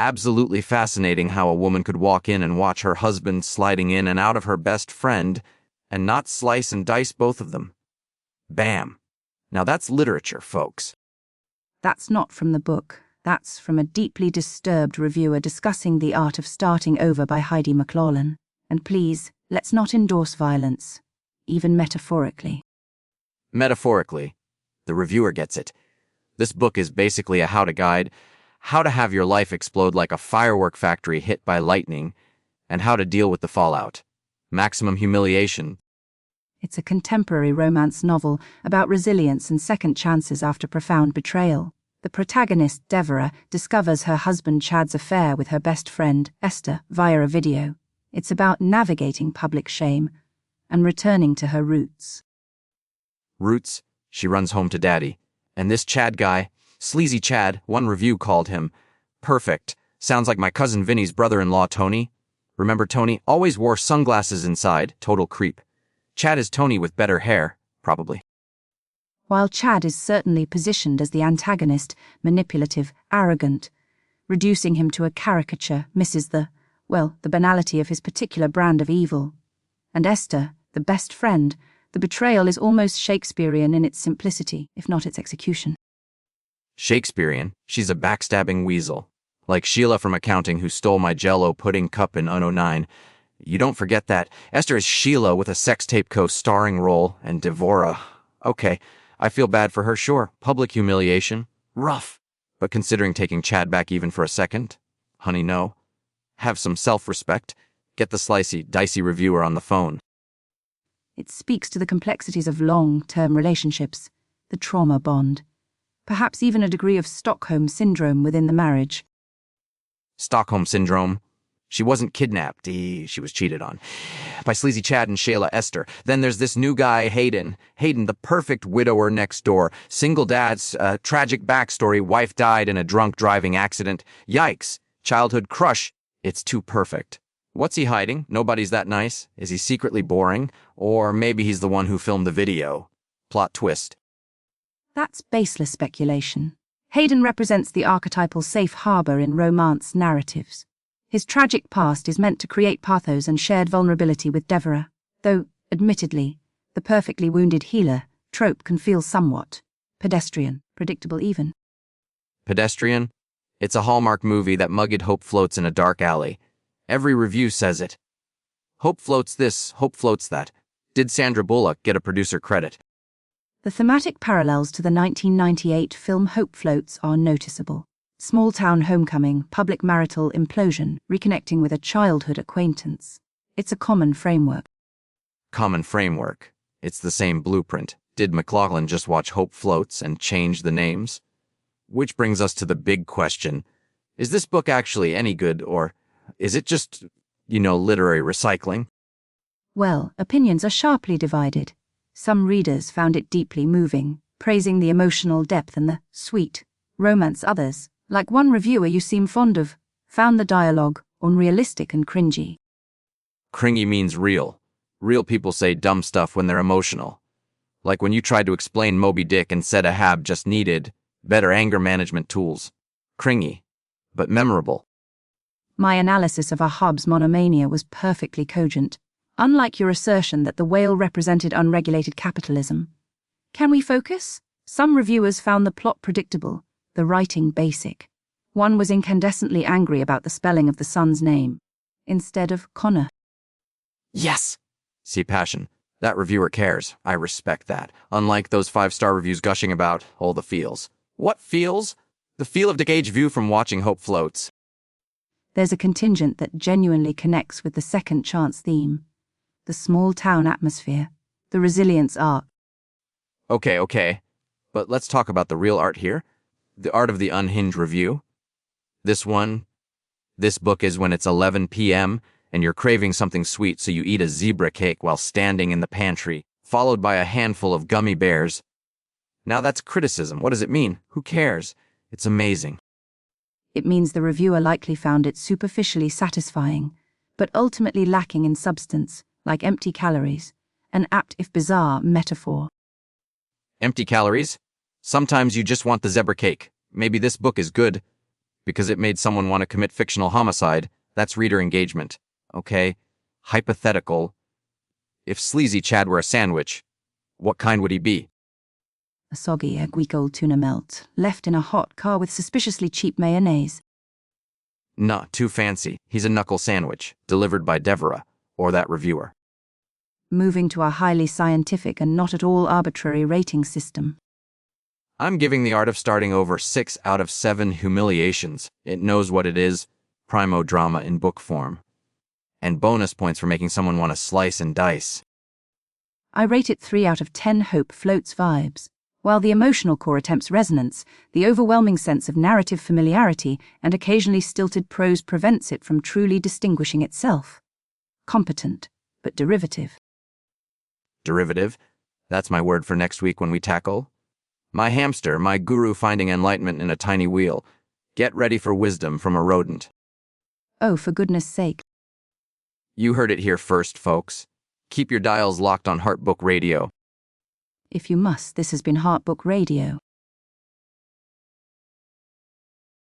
Absolutely fascinating how a woman could walk in and watch her husband sliding in and out of her best friend and not slice and dice both of them. Bam. Now that's literature, folks. That's not from the book. That's from a deeply disturbed reviewer discussing The Art of Starting Over by Heidi McLaughlin. And please, let's not endorse violence, even metaphorically. Metaphorically. The reviewer gets it. This book is basically a how-to guide, how to have your life explode like a firework factory hit by lightning, and how to deal with the fallout. Maximum humiliation. It's a contemporary romance novel about resilience and second chances after profound betrayal. The protagonist, Devorah, discovers her husband Chad's affair with her best friend, Esther, via a video. It's about navigating public shame and returning to her roots. Roots? She runs home to Daddy. And this Chad guy, sleazy Chad, one review called him perfect. Sounds like my cousin Vinny's brother-in-law, Tony. Remember Tony? Always wore sunglasses inside. Total creep. Chad is Tony with better hair, probably. While Chad is certainly positioned as the antagonist, manipulative, arrogant, reducing him to a caricature misses the banality of his particular brand of evil. And Esther, the best friend, the betrayal is almost Shakespearean in its simplicity, if not its execution. Shakespearean? She's a backstabbing weasel. Like Sheila from accounting who stole my Jell-O pudding cup in 09. You don't forget that. Esther is Sheila with a sex tape co-starring role, and Devorah. Okay, I feel bad for her, sure. Public humiliation. Rough. But considering taking Chad back even for a second? Honey, no. Have some self-respect. Get the slicey, dicey reviewer on the phone. It speaks to the complexities of long-term relationships, the trauma bond, perhaps even a degree of Stockholm Syndrome within the marriage. Stockholm Syndrome? She wasn't kidnapped, she was cheated on. By sleazy Chad and Shayla Esther. Then there's this new guy, Hayden. Hayden, the perfect widower next door. Single dad's, tragic backstory, wife died in a drunk driving accident. Yikes. Childhood crush. It's too perfect. What's he hiding? Nobody's that nice? Is he secretly boring? Or maybe he's the one who filmed the video. Plot twist. That's baseless speculation. Hayden represents the archetypal safe harbor in romance narratives. His tragic past is meant to create pathos and shared vulnerability with Devorah, though, admittedly, the perfectly wounded healer trope can feel somewhat pedestrian, predictable even. Pedestrian? It's a Hallmark movie that mugged hope floats in a dark alley. Every review says it. Hope floats this, hope floats that. Did Sandra Bullock get a producer credit? The thematic parallels to the 1998 film Hope Floats are noticeable. Small-town homecoming, public marital implosion, reconnecting with a childhood acquaintance. It's a common framework. Common framework. It's the same blueprint. Did McLaughlin just watch Hope Floats and change the names? Which brings us to the big question. Is this book actually any good, or is it just, literary recycling? Well, opinions are sharply divided. Some readers found it deeply moving, praising the emotional depth and the sweet romance. Others, like one reviewer you seem fond of, found the dialogue unrealistic and cringy. Cringy means real. Real people say dumb stuff when they're emotional. Like when you tried to explain Moby Dick and said Ahab just needed better anger management tools. Cringy, but memorable. My analysis of Ahab's monomania was perfectly cogent, unlike your assertion that the whale represented unregulated capitalism. Can we focus? Some reviewers found the plot predictable, the writing basic. One was incandescently angry about the spelling of the son's name, instead of Connor. Yes! See passion. That reviewer cares. I respect that. Unlike those 5-star reviews gushing about all the feels. What feels? The feel of Decay's view from watching Hope Floats. There's a contingent that genuinely connects with the second chance theme. The small-town atmosphere, the resilience arc. Okay. But let's talk about the real art here. The art of the unhinged review. This book is when it's 11 p.m. and you're craving something sweet, so you eat a zebra cake while standing in the pantry, followed by a handful of gummy bears. Now that's criticism. What does it mean? Who cares? It's amazing. It means the reviewer likely found it superficially satisfying, but ultimately lacking in substance, like empty calories, an apt if bizarre metaphor. Empty calories? Sometimes you just want the zebra cake. Maybe this book is good. because it made someone want to commit fictional homicide. That's reader engagement. Okay? Hypothetical. If Sleazy Chad were a sandwich, what kind would he be? A soggy egg week-old tuna melt, left in a hot car with suspiciously cheap mayonnaise. Nah, too fancy. He's a knuckle sandwich, delivered by Devorah, or that reviewer. Moving to a highly scientific and not at all arbitrary rating system. I'm giving The Art of Starting Over 6 out of 7 humiliations. It knows what it is. Primo drama in book form. And bonus points for making someone want to slice and dice. I rate it 3 out of 10 hope floats vibes. While the emotional core attempts resonance, the overwhelming sense of narrative familiarity and occasionally stilted prose prevents it from truly distinguishing itself. Competent, but derivative. Derivative? That's my word for next week when we tackle my hamster, my guru finding enlightenment in a tiny wheel. Get ready for wisdom from a rodent. Oh, for goodness sake. You heard it here first, folks. Keep your dials locked on Heartbook Radio. If you must, this has been Heartbook Radio.